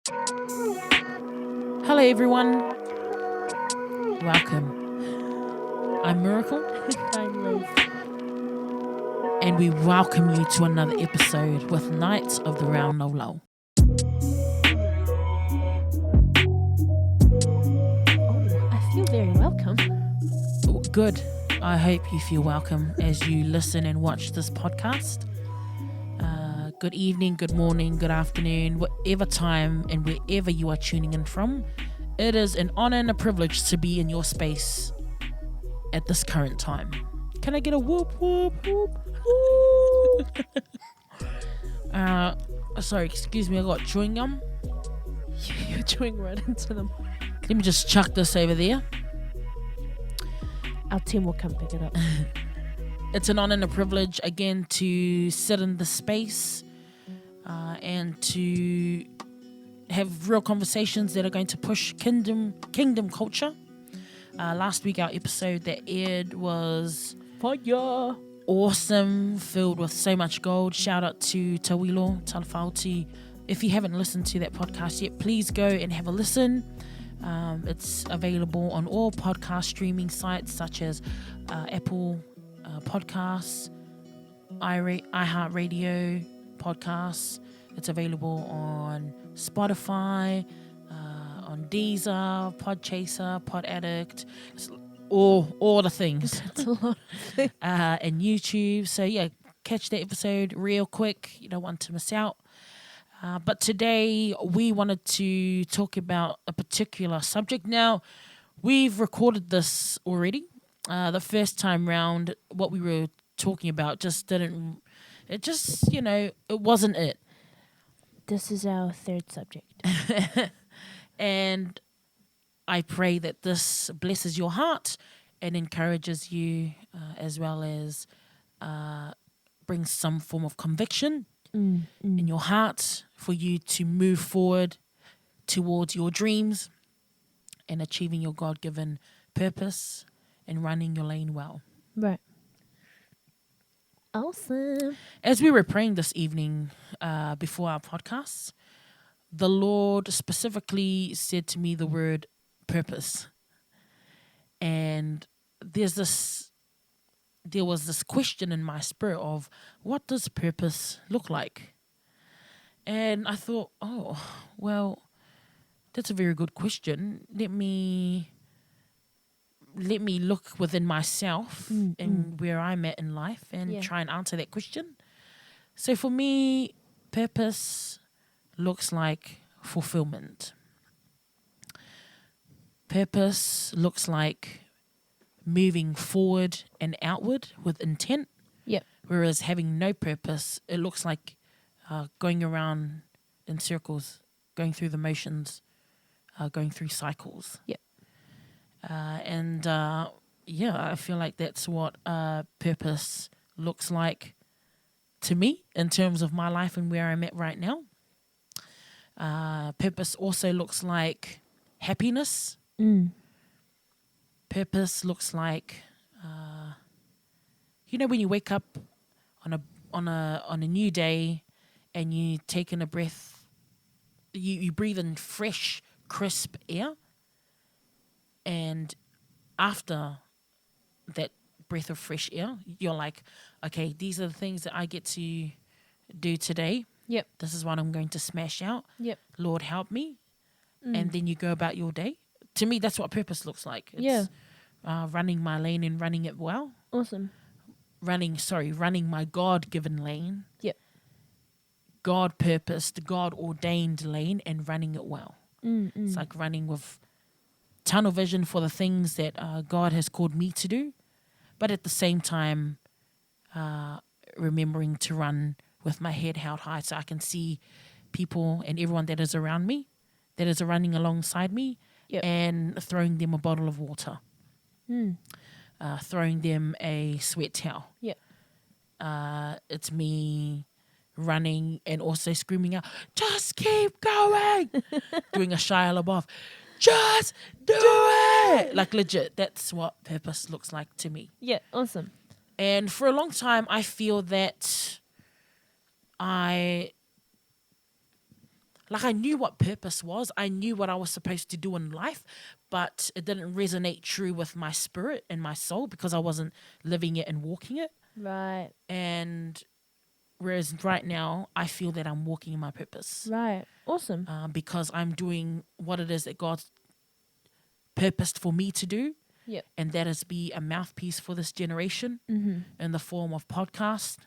Hello, everyone. Welcome. I'm Miracle, I'm Liz. and we welcome you to another episode with Knights of the Round Laulau. Oh, I feel very welcome. Good. I hope you feel welcome as you listen and watch this podcast. Good evening, good morning, good afternoon, whatever time and wherever you are tuning in from. It is an honor and a privilege to be in your space at this current time. Can I get a whoop, whoop, whoop, whoop? Sorry, excuse me, I got chewing gum. You're chewing right into them. Let me just chuck this over there. Our team will come pick it up. It's an honor and a privilege again to sit in the space and to have real conversations that are going to push kingdom culture. Last week our episode that aired was Fire! awesome, filled with so much gold. Shout out to Tawilo Talafauti. If you haven't listened to that podcast yet, please go and have a listen. It's available on all podcast streaming sites such as Apple Podcasts, iHeartRadio Podcasts. It's available on Spotify, on Deezer, Podchaser, Pod Addict, all the things. That's a lot of things. And YouTube. So yeah, catch that episode real quick. You don't want to miss out. But today we wanted to talk about a particular subject. Now, we've recorded this already. The first time round, what we were talking about it wasn't it. This is our third subject. And I pray that this blesses your heart and encourages you as well as brings some form of conviction in your heart for you to move forward towards your dreams and achieving your God-given purpose and running your lane well. Right. Awesome. As we were praying this evening before our podcast, the Lord specifically said to me the word purpose. And there was this question in my spirit of, what does purpose look like? And I thought, oh, well, that's a very good question. Let me look within myself and where I'm at in life and try and answer that question. So for me, purpose looks like fulfillment. Purpose looks like moving forward and outward with intent. Yep. Whereas having no purpose, it looks like going around in circles, going through the motions, going through cycles. Yep. I feel like that's what purpose looks like to me in terms of my life and where I'm at right now. Purpose also looks like happiness. Purpose looks like, when you wake up on a new day and you take in a breath, you breathe in fresh, crisp air, and after that breath of fresh air, you're like, okay, these are the things that I get to do today. Yep. This is what I'm going to smash out. Yep. Lord, help me. And then you go about your day. To me, that's what purpose looks like. It's running my lane and running it well. Awesome. Running my God-given lane. Yep. God-purposed, God-ordained lane and running it well. It's like running with tunnel vision for the things that God has called me to do, but at the same time, remembering to run with my head held high so I can see people and everyone that is around me, that is running alongside me, and throwing them a bottle of water, throwing them a sweat towel. It's me running and also screaming out, just keep going, doing a Shia LaBeouf, just do it. Like legit, that's what purpose looks like to me. Yeah, awesome. And for a long time, I feel that I Like I knew what purpose was. I knew what I was supposed to do in life, but it didn't resonate true with my spirit and my soul because I wasn't living it and walking it. Right. And whereas right now, I feel that I'm walking in my purpose Right. Awesome. because I'm doing what it is that God's purposed for me to do, Yep. and that is be a mouthpiece for this generation Mm-hmm. in the form of podcast,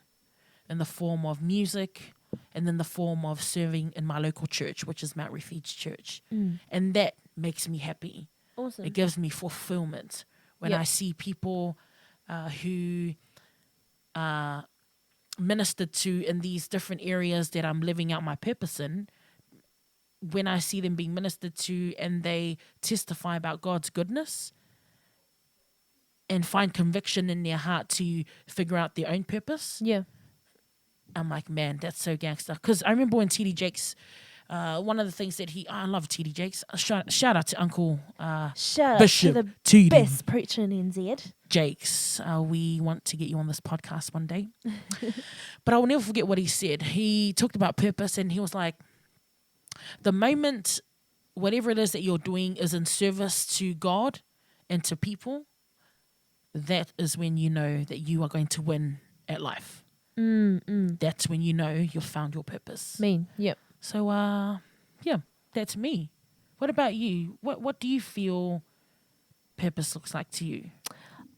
in the form of music, and in the form of serving in my local church, which is Mount Refuge Church. And that makes me happy. Awesome. It gives me fulfillment when Yep. I see people who ministered to in these different areas that I'm living out my purpose in. When I see them being ministered to and they testify about God's goodness and find conviction in their heart to figure out their own purpose, Yeah. I'm like, man, that's so gangster. Because I remember when TD Jakes, one of the things that I love TD Jakes. Shout out to Uncle Shout out Bishop to the TD best preacher in NZ. Jakes. We want to get you on this podcast one day. But I will never forget what he said. He talked about purpose and he was like, the moment whatever it is that you're doing is in service to God and to people, that is when you know that you are going to win at life. That's when you know you've found your purpose. Mean. Yep. So, yeah, that's me. What about you? What do you feel purpose looks like to you?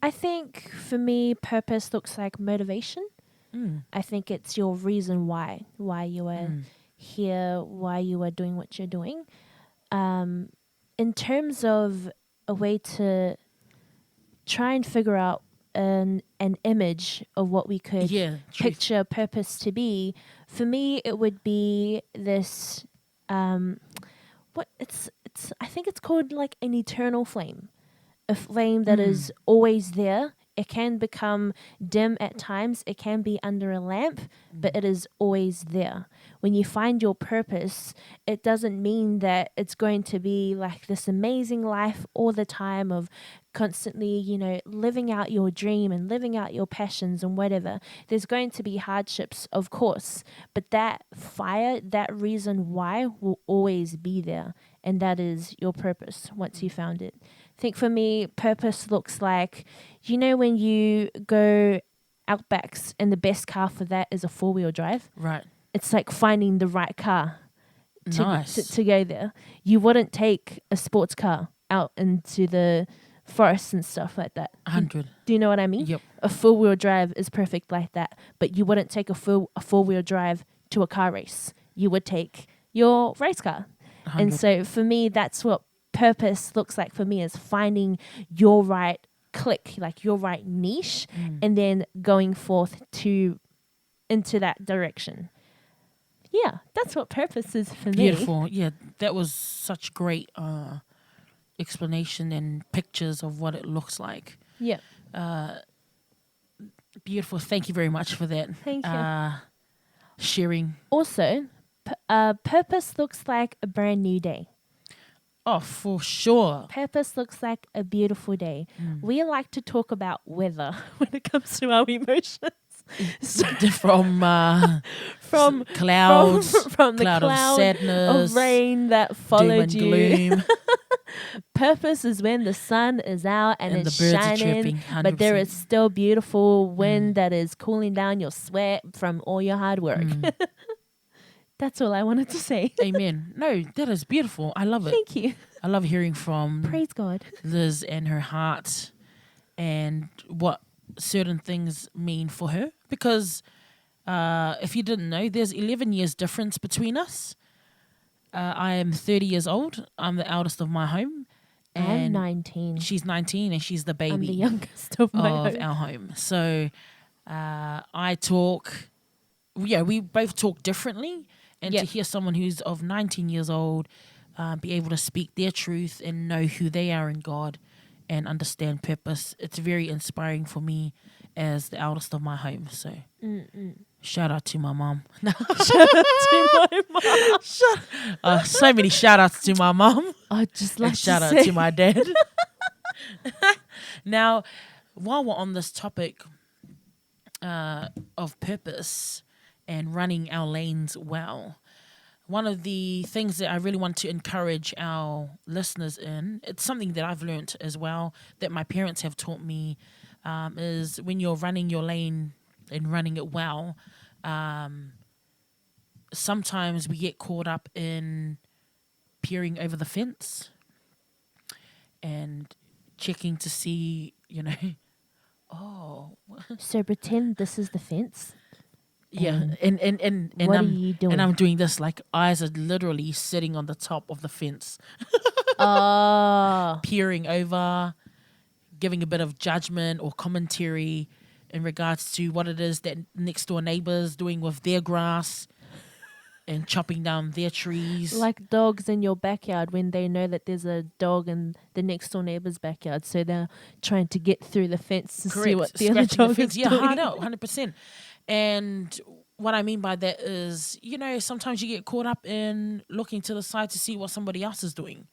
I think for me, purpose looks like motivation. I think it's your reason why you are here, why you are doing what you're doing. In terms of a way to try and figure out an image of what we could Yeah, truth. picture purpose to be, for me it would be this what it's I think it's called like an eternal flame, a flame that is always there. It can become dim at times, it can be under a lamp, but it is always there. When you find your purpose, it doesn't mean that it's going to be like this amazing life all the time of constantly, living out your dream and living out your passions and whatever. There's going to be hardships, of course, but that fire, that reason why will always be there. And that is your purpose once you found it. I think for me, purpose looks like, when you go outbacks and the best car for that is a 4-wheel drive. Right. It's like finding the right car Nice. to go there. You wouldn't take a sports car out into the forest and stuff like that. 100. Do you know what I mean? Yep. A 4-wheel drive is perfect like that, but you wouldn't take a 4-wheel drive to a car race. You would take your race car. 100. And so for me, that's what purpose looks like for me, is finding your right click, like your right niche, and then going forth into that direction. Yeah, that's what purpose is for me. Beautiful. Yeah, that was such great explanation and pictures of what it looks like. Yeah. Beautiful. Thank you very much for that. Thank you. Sharing. Also, purpose looks like a brand new day. Oh, for sure. Purpose looks like a beautiful day. We like to talk about weather when it comes to our emotions. So From from clouds, from the cloud cloud of sadness, of rain that doom followed and you. gloom, Purpose is when the sun is out and and it's the birds are shining, chirping. but there 100%. is still beautiful wind that is cooling down your sweat from all your hard work. That's all I wanted to say. Amen. No, that is beautiful. I love it. Thank you. I love hearing from Praise God. Liz and her heart and what certain things mean for her. Because if you didn't know, there's 11 years difference between us. I am 30 years old. I'm the eldest of my home. I'm And 19. she's 19 and she's the baby I'm the youngest of my of home. our home. So I talk, we both talk differently. And Yep. to hear someone who's of 19 years old be able to speak their truth and know who they are in God and understand purpose, it's very inspiring for me as the eldest of my home. So shout out to my mom. So many shout outs to my mom. I'd just like And to shout out say, to my dad. Now, while we're on this topic of purpose and running our lanes well, one of the things that I really want to encourage our listeners in, it's something that I've learnt as well, that my parents have taught me, is when you're running your lane and running it well, sometimes we get caught up in peering over the fence and checking to see, oh, So pretend this is the fence. yeah, and What are you doing? And I'm doing this, like eyes are literally sitting on the top of the fence, Oh, peering over, giving a bit of judgment or commentary in regards to what it is that next door neighbors doing with their grass and chopping down their trees. like dogs in your backyard when they know that there's a dog in the next door neighbor's backyard, so they're trying to get through the fence to see what the other Scratching dog fence. is Yeah, doing. I know, 100%. And what I mean by that is, sometimes you get caught up in looking to the side to see what somebody else is doing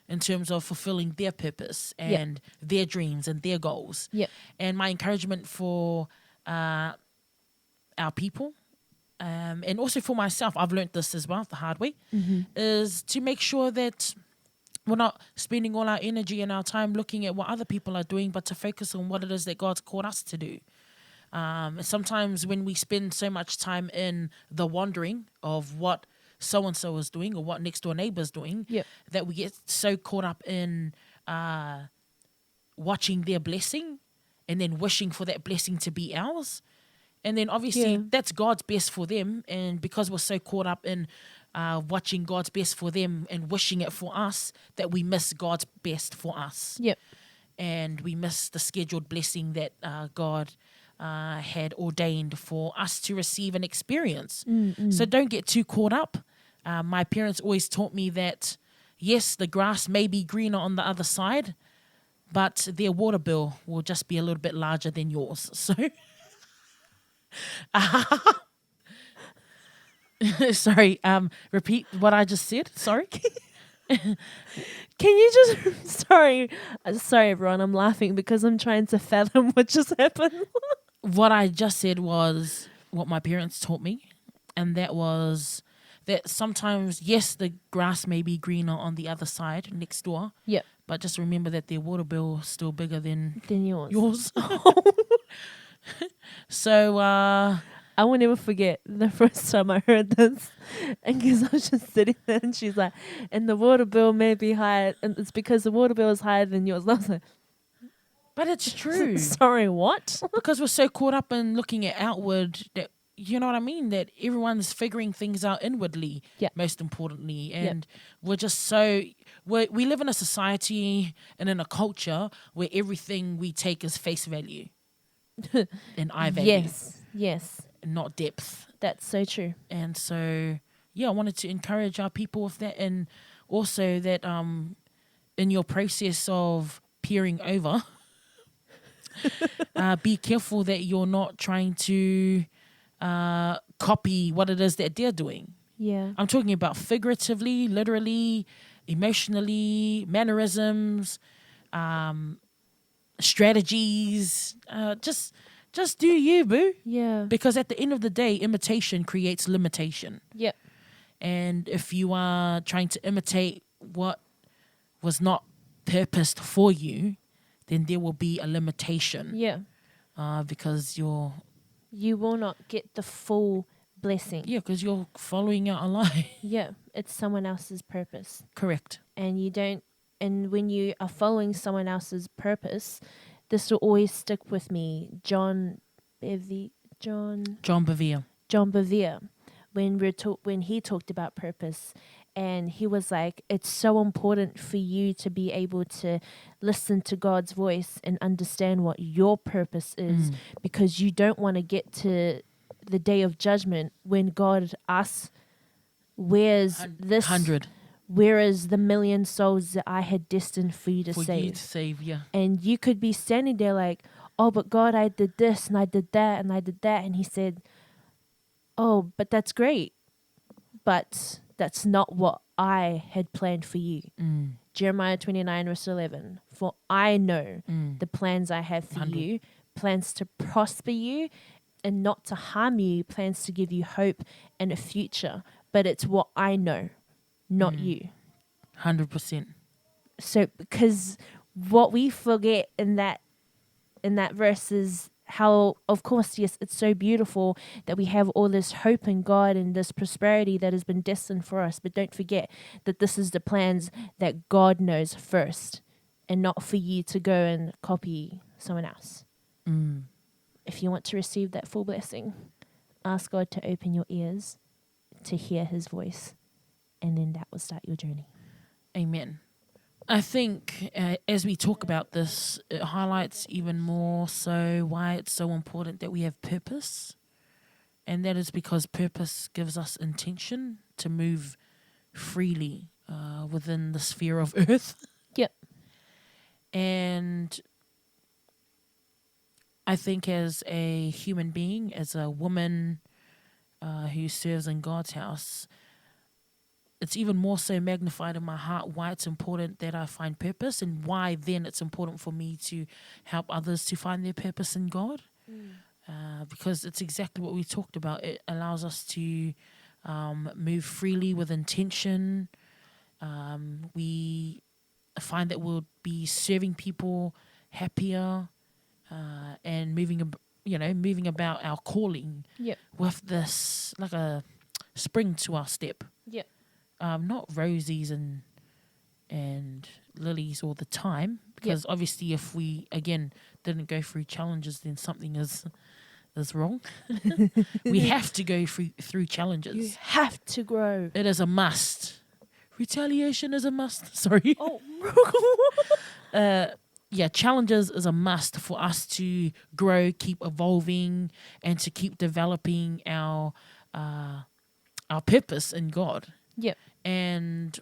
in terms of fulfilling their purpose and their dreams and their goals. Yep. And my encouragement for our people, and also for myself, I've learnt this as well the hard way, is to make sure that we're not spending all our energy and our time looking at what other people are doing, but to focus on what it is that God's called us to do. Sometimes when we spend so much time in the wondering of what so-and-so is doing or what next door neighbor is doing, that we get so caught up in watching their blessing and then wishing for that blessing to be ours. And then obviously that's God's best for them. And because we're so caught up in watching God's best for them and wishing it for us, that we miss God's best for us. Yep. And we miss the scheduled blessing that God had ordained for us to receive and experience. So don't get too caught up. My parents always taught me that, yes, the grass may be greener on the other side, but their water bill will just be a little bit larger than yours. So, sorry, repeat what I just said. Sorry. Can you just sorry everyone, I'm laughing because I'm trying to fathom what just happened. What I just said was what my parents taught me, and that was that sometimes, yes, the grass may be greener on the other side next door. Yep. But just remember that their water bill is still bigger than yours. So I will never forget the first time I heard this, and because I was just sitting there, and she's like, "And the water bill may be higher, and it's because the water bill is higher than yours." And I was like, but it's true. Sorry, what? Because we're so caught up in looking at outward that, you know what I mean, that everyone's figuring things out inwardly, most importantly. And we're just so, we live in a society and in a culture where everything we take is face value and eye value. Yes. Not depth. That's so true. And so, I wanted to encourage our people with that. And also that in your process of peering over, be careful that you're not trying to copy what it is that they're doing. Yeah. I'm talking about figuratively, literally, emotionally, mannerisms, strategies. Just do you, boo. Yeah. Because at the end of the day, imitation creates limitation. Yep. And if you are trying to imitate what was not purposed for you, then there will be a limitation. Yeah. Because you will not get the full blessing. Yeah, because you're following out a lie. Yeah. It's someone else's purpose. Correct. And and when you are following someone else's purpose, this will always stick with me. John Bevere. When he talked about purpose, and he was like, it's so important for you to be able to listen to God's voice and understand what your purpose is, because you don't want to get to the day of judgment when God asks, where's this 100? Where is the million souls that I had destined for you to save? Yeah. And you could be standing there like, oh, but God, I did this and I did that and I did that. And he said, oh, but that's great. But that's not what I had planned for you. Jeremiah 29 verse 11. For I know the plans I have for 100. you, plans to prosper you and not to harm you, plans to give you hope and a future. but it's what I know, not you. 100%. So because what we forget in that verse is how, of course, yes, it's so beautiful that we have all this hope in God and this prosperity that has been destined for us. But don't forget that this is the plans that God knows first, and not for you to go and copy someone else. If you want to receive that full blessing, ask God to open your ears to hear his voice, and then that will start your journey. Amen. I think as we talk about this, it highlights even more so why it's so important that we have purpose. And that is because purpose gives us intention to move freely within the sphere of earth. Yep. And I think as a human being, as a woman who serves in God's house, it's even more so magnified in my heart why it's important that I find purpose, and why then it's important for me to help others to find their purpose in God. Because it's exactly what we talked about. It allows us to move freely with intention. We find that we'll be serving people happier and moving about our calling Yep. with this, like a spring to our step. Yep. Not rosies and lilies all the time, because obviously if we again didn't go through challenges, then something is wrong. We have to go through challenges. You have to grow. It is a must. Retaliation is a must. Sorry. Oh. Challenges is a must for us to grow, keep evolving, and to keep developing our purpose in God. Yep. And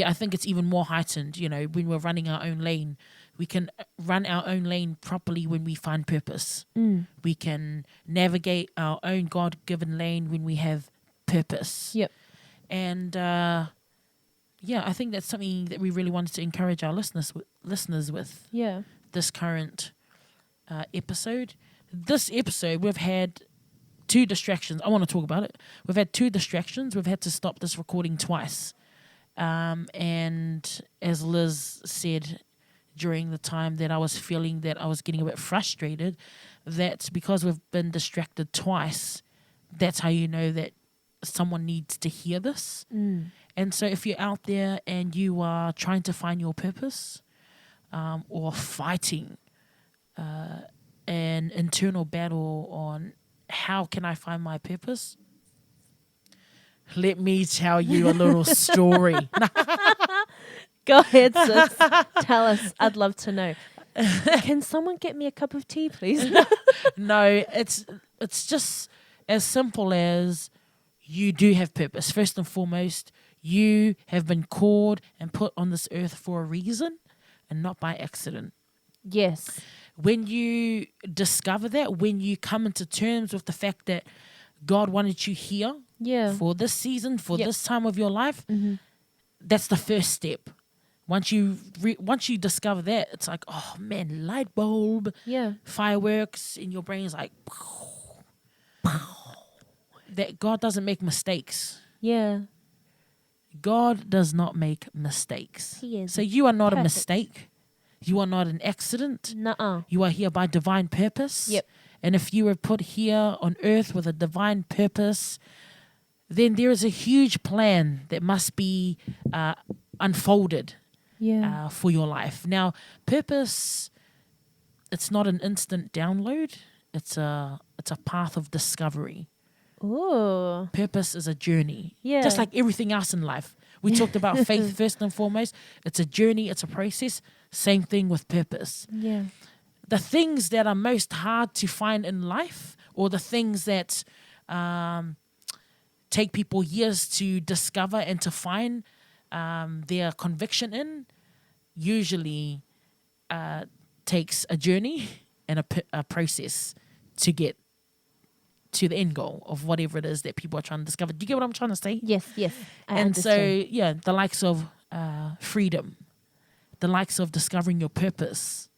I think it's even more heightened, when we're running our own lane. We can run our own lane properly when we find purpose. We can navigate our own God-given lane when we have purpose. Yep. And I think that's something that we really wanted to encourage our listeners with. Yeah. This current episode. This episode, we've had 2 distractions. I want to talk about it. We've had 2 distractions. We've had to stop this recording twice. And as Liz said during the time that I was feeling that I was getting a bit frustrated, that's because we've been distracted twice. That's how you know that someone needs to hear this. And so if you're out there and you are trying to find your purpose, or fighting an internal battle on how can I find my purpose, let me tell you a little story. Go ahead, sis. Tell us. I'd love to know. Can someone get me a cup of tea, please? No, it's just as simple as you do have purpose. First and foremost, you have been called and put on this earth for a reason and not by accident. Yes. When you discover that, when you come into terms with the fact that God wanted you here for this season, for this time of your life, that's the first step. Once you discover that, it's like, oh man, light bulb, fireworks in your brain is like, that God doesn't make mistakes. Yeah. God does not make mistakes. He is so you are not perfect. a mistake. You are not an accident. Nuh-uh. You are here by divine purpose. Yep. And if you were put here on earth with a divine purpose, then there is a huge plan that must be unfolded for your life. Now, purpose, it's not an instant download. It's a path of discovery. Ooh. Purpose is a journey. Yeah. Just like everything else in life. We talked about faith first and foremost. It's a journey. It's a process. Same thing with purpose. Yeah. The things that are most hard to find in life, or the things that take people years to discover and to find their conviction in, usually takes a journey and a process to get to the end goal of whatever it is that people are trying to discover. Do you get what I'm trying to say? Yes. I And understand. so, the likes of freedom, the likes of discovering your purpose,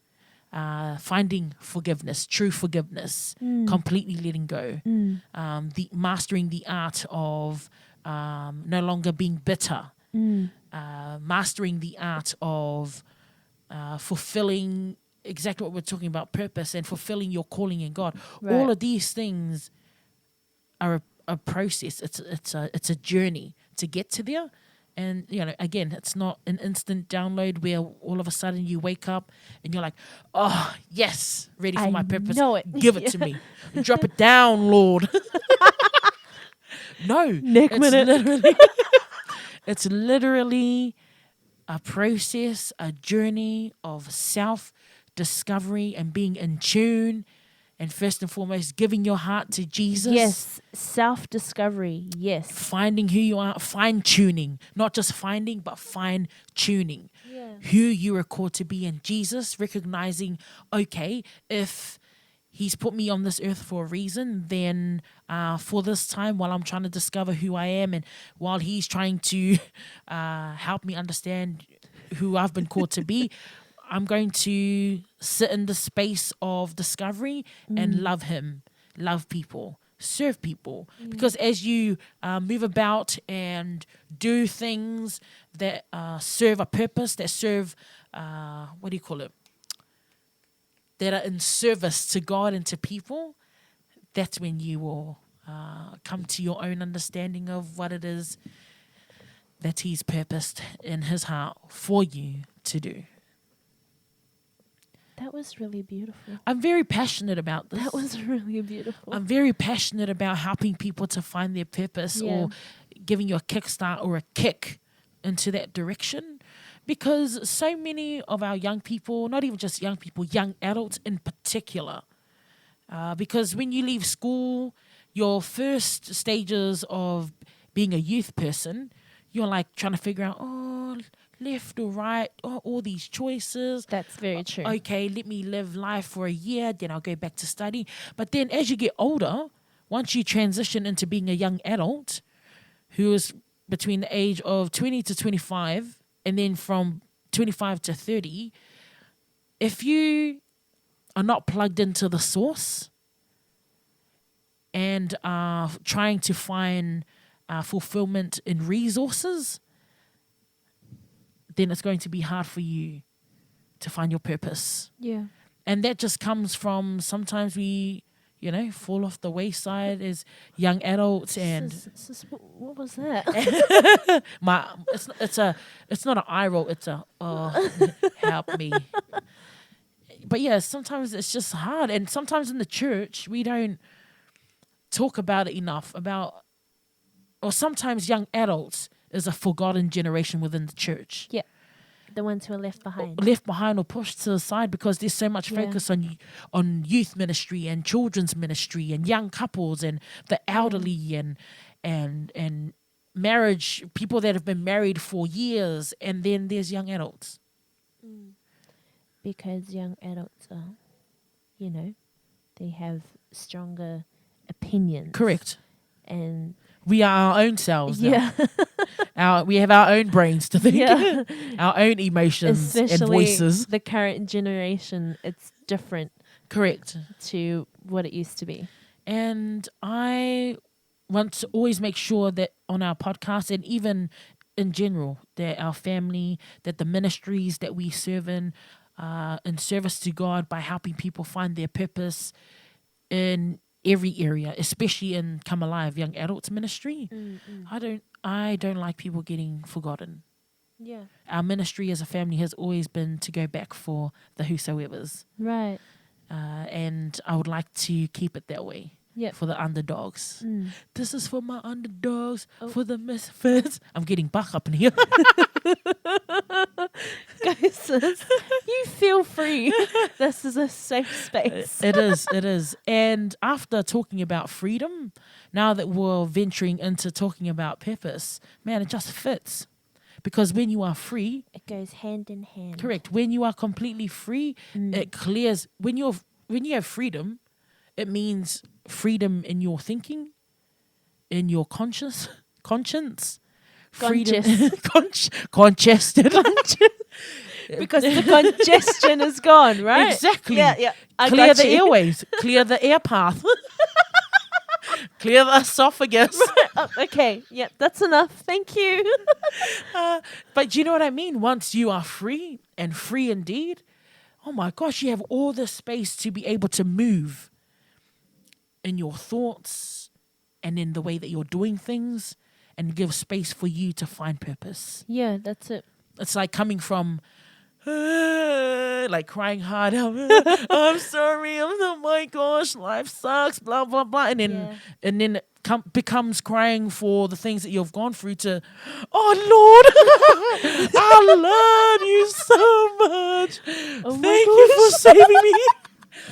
finding forgiveness, true forgiveness, completely letting go, the mastering the art of no longer being bitter, mastering the art of fulfilling exactly what we're talking about, purpose, and fulfilling your calling in God. Right. All of these things are a process. It's a journey to get to there. And, again, it's not an instant download where all of a sudden you wake up and you're like, oh, yes, ready for I my purpose. know it. Give it to me. Drop it down, Lord. No. It's literally a process, a journey of self-discovery and being in tune. And first and foremost, giving your heart to Jesus. Yes, self-discovery, yes. Finding who you are, fine-tuning. Not just finding, but fine-tuning. Yeah. Who you are called to be in Jesus, recognizing, okay, if he's put me on this earth for a reason, then for this time, while I'm trying to discover who I am and while he's trying to help me understand who I've been called to be, I'm going to sit in the space of discovery and love him, love people, serve people. Because as you move about and do things that serve a purpose, that serve, that are in service to God and to people, that's when you will come to your own understanding of what it is that he's purposed in his heart for you to do. That was really beautiful. I'm very passionate about this. That was really beautiful. I'm very passionate about helping people to find their purpose or giving you a kickstart or a kick into that direction. Because so many of our young people, not even just young people, young adults in particular, because when you leave school, your first stages of being a youth person, you're like trying to figure out, left or right, all these choices. That's very true. Okay, let me live life for a year, then I'll go back to study. But then as you get older, once you transition into being a young adult, who is between the age of 20 to 25, and then from 25 to 30, if you are not plugged into the source and are trying to find fulfillment in resources, then it's going to be hard for you to find your purpose. Yeah. And that just comes from sometimes we, fall off the wayside as young adults. And what was that? it's not an eye roll. It's a help me. But yeah, sometimes it's just hard, and sometimes in the church we don't talk about it enough. Or sometimes young adults is a forgotten generation within the church. Yeah. The ones who are left behind. Or pushed to the side because there's so much focus on youth ministry and children's ministry and young couples and the elderly and marriage, people that have been married for years, and then there's young adults. Because young adults are, they have stronger opinions. Correct. And we are our own selves now. Yeah. We have our own brains to think. Yeah. Our own emotions Especially and voices. The current generation, it's different. Correct. To what it used to be. And I want to always make sure that on our podcast and even in general, that our family, that the ministries that we serve in service to God by helping people find their purpose in every area, especially in Come Alive Young Adults Ministry. I don't like people getting forgotten. Yeah. Our ministry as a family has always been to go back for the whosoever's. Right. And I would like to keep it that way. Yep. For the underdogs. This is for my underdogs, for the misfits. I'm getting buck up in here. Guys, you feel free. This is a safe space. It is. And after talking about freedom, now that we're venturing into talking about purpose, man, it just fits. Because when you are free, it goes hand in hand. Correct. When you are completely free, it clears. When you have freedom, it means freedom in your thinking, in your conscience, freedom, congested. Because the congestion is gone, right? Exactly. Yeah. Clear the airways, clear the air path. Clear the esophagus. Oh, okay, yep, that's enough. Thank you. But do you know what I mean? Once you are free and free indeed, oh my gosh, you have all the space to be able to move in your thoughts and in the way that you're doing things and give space for you to find purpose. Yeah, that's it. It's like coming from like crying hard. I'm sorry. Oh my gosh, life sucks. Blah blah blah. And then Yeah. it becomes crying for the things that you've gone through. To, oh Lord, I love you so much. Oh my Thank you for gosh. saving me.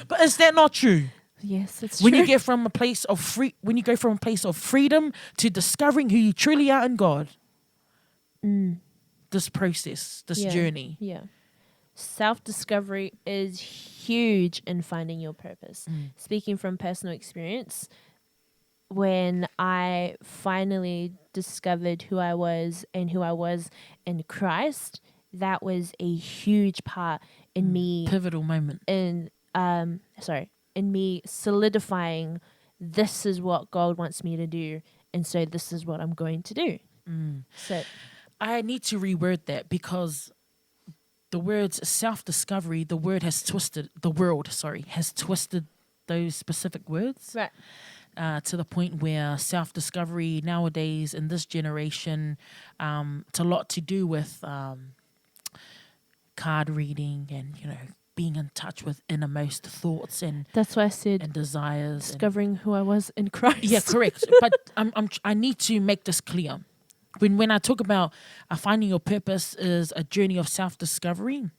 But is that not true? Yes, it's When true. you get from a place of when you go from a place of freedom to discovering who you truly are in God, this process, this Yeah. journey. Yeah. Self-discovery is huge in finding your purpose. Speaking from personal experience, when I finally discovered who I was and who I was in Christ, that was a huge part in me Pivotal moment. in in me solidifying this is what God wants me to do, and so this is what I'm going to do. So I need to reword that because the words self-discovery, the world has twisted those specific words right. to the point where self-discovery nowadays in this generation, it's a lot to do with card reading and being in touch with innermost thoughts and That's why I said desires. discovering who I was in Christ. Yeah, correct. But I need to make this clear. When I talk about finding your purpose is a journey of self-discovery,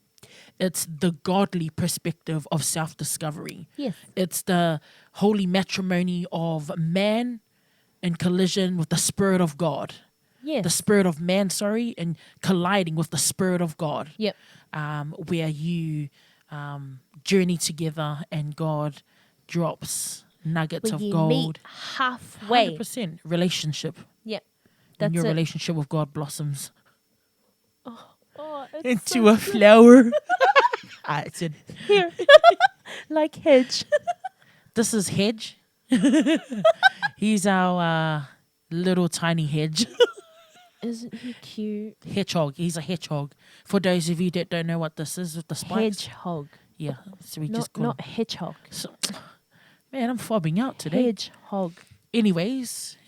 it's the godly perspective of self-discovery. Yes. It's the holy matrimony of man in collision with the Spirit of God. Yes. The Spirit of man, and colliding with the Spirit of God. Yep. Where you journey together and God drops nuggets When of you gold. meet halfway. 100% relationship. Yep. And That's your it. relationship with God blossoms Oh, it's into so a flower. It's in. here. Like hedge. This is Hedge. He's our little tiny hedge. Isn't he cute? Hedgehog. He's a hedgehog. For those of you that don't know what this is with the spikes. Hedgehog. Yeah. So we Not just call not him. hedgehog. So, man, I'm fobbing out today. Hedgehog. Anyways,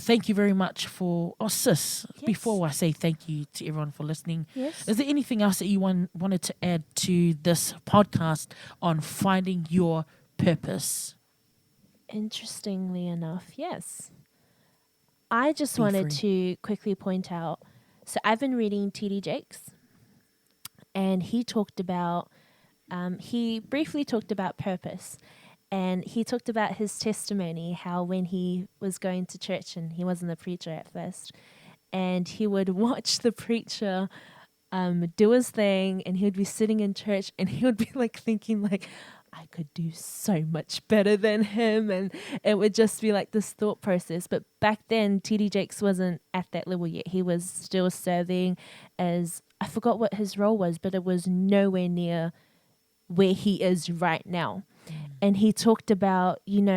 thank you very much for... Oh, sis, Yes. before I say thank you to everyone for listening, Yes. is there anything else that you wanted to add to this podcast on finding your purpose? Interestingly enough, yes. I just Be wanted free. to quickly point out. So I've been reading T.D. Jakes, and he talked about. He briefly talked about purpose, and he talked about his testimony. How when he was going to church, and he wasn't a preacher at first, and he would watch the preacher do his thing, and he would be sitting in church, and he would be like thinking like, I could do so much better than him, and it would just be like this thought process. But back then, TD Jakes wasn't at that level yet. He was still serving as, I forgot what his role was, but it was nowhere near where he is right now. And he talked about, if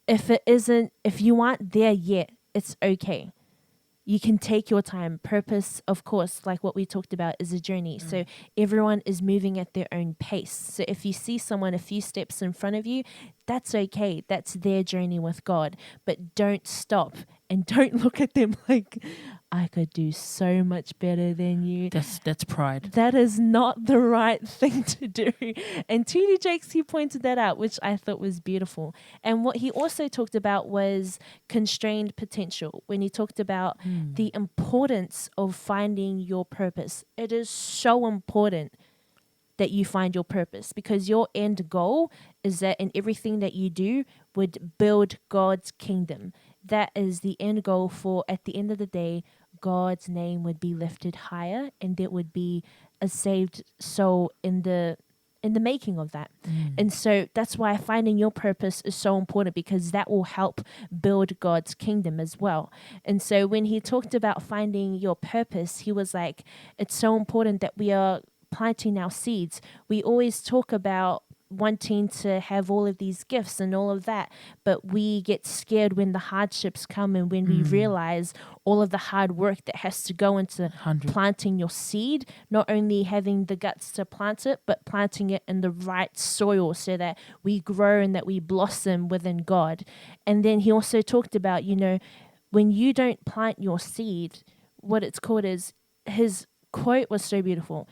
you aren't there yet, it's okay. You can take your time. Purpose, of course, like what we talked about, is a journey. So everyone is moving at their own pace. So if you see someone a few steps in front of you, that's okay. That's their journey with God. But don't stop and don't look at them like, I could do so much better than you. That's pride. That is not the right thing to do. And T.D. Jakes, he pointed that out, which I thought was beautiful. And what he also talked about was constrained potential. When he talked about the importance of finding your purpose. It is so important that you find your purpose, because your end goal is that in everything that you do would build God's kingdom. That is the end goal for, at the end of the day, God's name would be lifted higher, and there would be a saved soul in the making of that. And so that's why finding your purpose is so important, because that will help build God's kingdom as well. And so when he talked about finding your purpose, he was like, it's so important that we are planting our seeds. We always talk about wanting to have all of these gifts and all of that, but we get scared when the hardships come and when we realize all of the hard work that has to go into 100. planting your seed, not only having the guts to plant it, but planting it in the right soil so that we grow and that we blossom within God. And then he also talked about, when you don't plant your seed, what it's called is, his quote was so beautiful: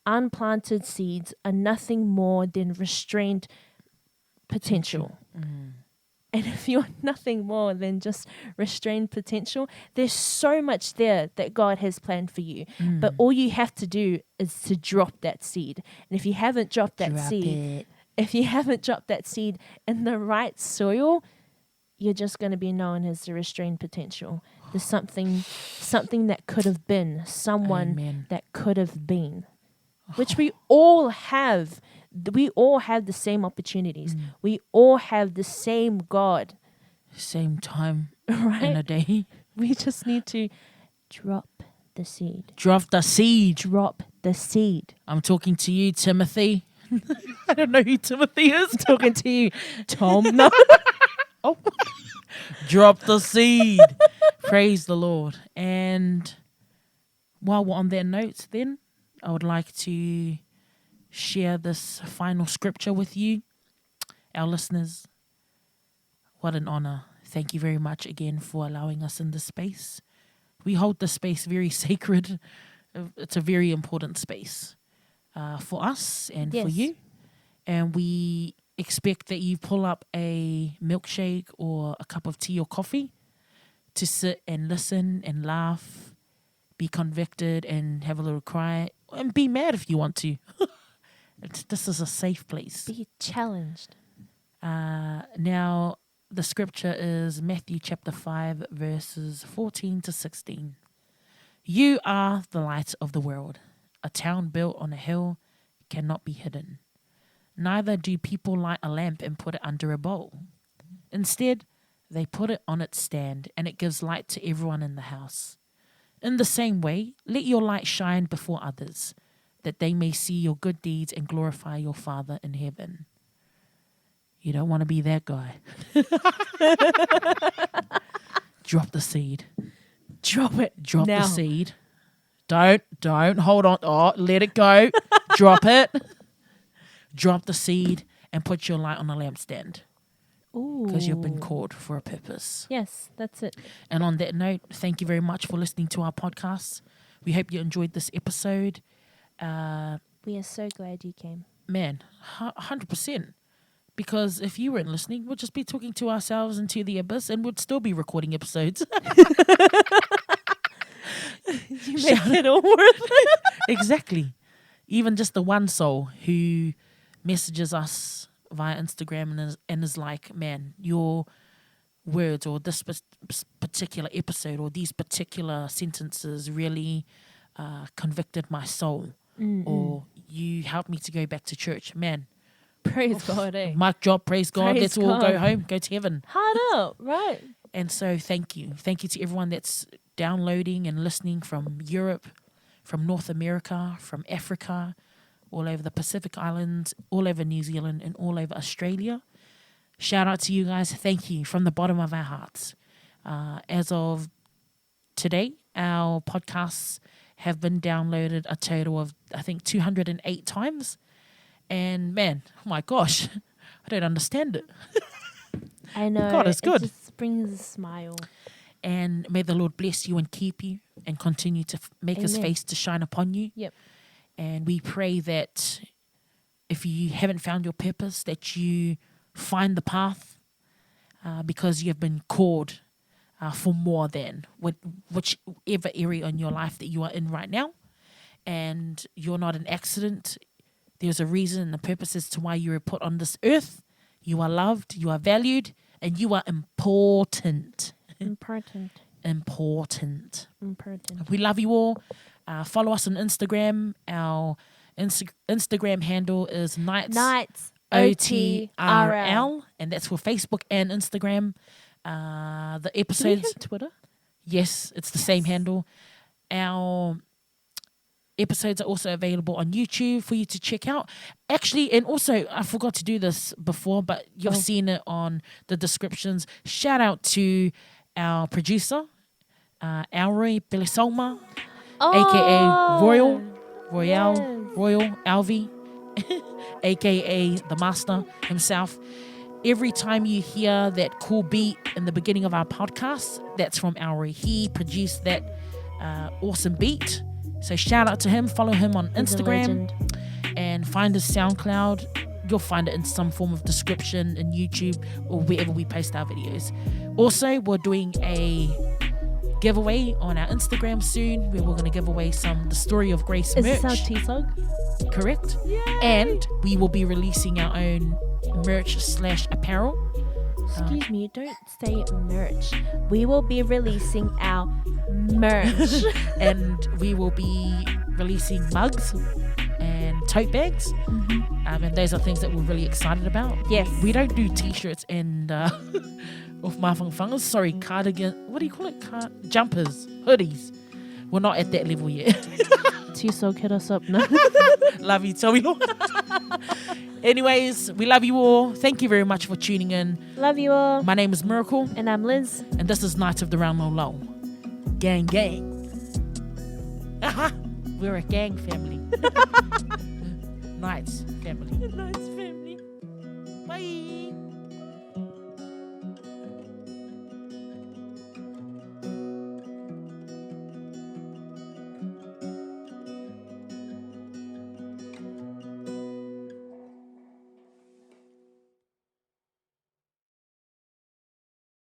unplanted seeds are nothing more than restrained potential. And if you're nothing more than just restrained potential, there's so much there that God has planned for you. But all you have to do is to drop that seed. And if you haven't dropped that seed, in the right soil, you're just going to be known as the restrained potential. There's something that could have been, someone Amen. that could have been, which we all have. We all have the same opportunities. We all have the same God. Same time Right? in a day. We just need to drop the seed. Drop the seed. Drop the seed. I'm talking to you, Timothy. I don't know who Timothy is. Talking to you, Tom. No. Oh. Drop the seed. Praise the Lord. And while we're on that note, then I would like to share this final scripture with you, our listeners. What an honor. Thank you very much again for allowing us in this space. We hold this space very sacred. It's a very important space for us and for you. And we expect that you pull up a milkshake or a cup of tea or coffee to sit and listen and laugh, be convicted and have a little cry, and be mad if you want to. This is a safe place. Be challenged. Now, the scripture is Matthew chapter 5, verses 14 to 16. You are the light of the world. A town built on a hill cannot be hidden. Neither do people light a lamp and put it under a bowl. Instead, they put it on its stand, and it gives light to everyone in the house. In the same way, let your light shine before others, that they may see your good deeds and glorify your Father in heaven. You don't want to be that guy. Drop the seed. Drop it. Drop now. the seed. Don't hold on. Oh, let it go. Drop it. Drop the seed and put your light on a lampstand. Because you've been called for a purpose. Yes, that's it. And on that note, thank you very much for listening to our podcast. We hope you enjoyed this episode. We are so glad you came. Man, 100%. Because if you weren't listening, we'd just be talking to ourselves and to the abyss, and we'd still be recording episodes. You make it all worth it. Exactly. Even just the one soul who messages us via Instagram and is like, man, your words or this particular episode or these particular sentences really convicted my soul. Or you helped me to go back to church. Man. Praise God, eh? Mic drop, praise God. Praise Let's all go God. home, go to heaven. Hard up, right? And so thank you. Thank you to everyone that's downloading and listening from Europe, from North America, from Africa, all over the Pacific Islands, all over New Zealand, and all over Australia. Shout out to you guys. Thank you from the bottom of our hearts. As of today, our podcasts have been downloaded a total of, I think, 208 times. And man, oh my gosh, I don't understand it. I know. God is good. It just brings a smile. And may the Lord bless you and keep you and continue to make his Amen. face to shine upon you. Yep. And we pray that if you haven't found your purpose, that you find the path because you have been called for more than whichever area in your life that you are in right now. And you're not an accident. There's a reason and a purpose as to why you were put on this earth. You are loved, you are valued, and you are important. Important. Important. Important. We love you all. Follow us on Instagram. Our Instagram handle is Nights OTRL, and that's for Facebook and Instagram. The Do we episodes. have Twitter? Yes, it's the same handle. Our Episodes are also available on YouTube for you to check out. Actually, and also, I forgot to do this before, but you've seen it on the descriptions. Shout out to our producer, Auri Belisoma, aka Royal, Royal Alvi, aka the master himself. Every time you hear that cool beat in the beginning of our podcast, that's from Auri. He produced that awesome beat. So shout out to him. Follow him on Instagram and find his SoundCloud. You'll find it in some form of description in YouTube or wherever we post our videos. Also, we're doing a giveaway on our Instagram soon where we're going to give away the Story of Grace merch. Is this our T-Sog? Correct. Yay. And we will be releasing our own merch/apparel. Excuse me, don't say merch. We will be releasing our merch. And we will be releasing mugs and tote bags. And those are things that we're really excited about. Yes. We don't do t-shirts and of mafangfangas. Sorry, cardigan. What do you call it? Jumpers, hoodies. We're not at that level yet. T-Sog, hit us up now. Love you, Tommy. Anyways, we love you all. Thank you very much for tuning in. Love you all. My name is Miracle. And I'm Liz. And this is Knights of the Round Laulau. Gang, gang. We're a gang family. Knights family. Bye.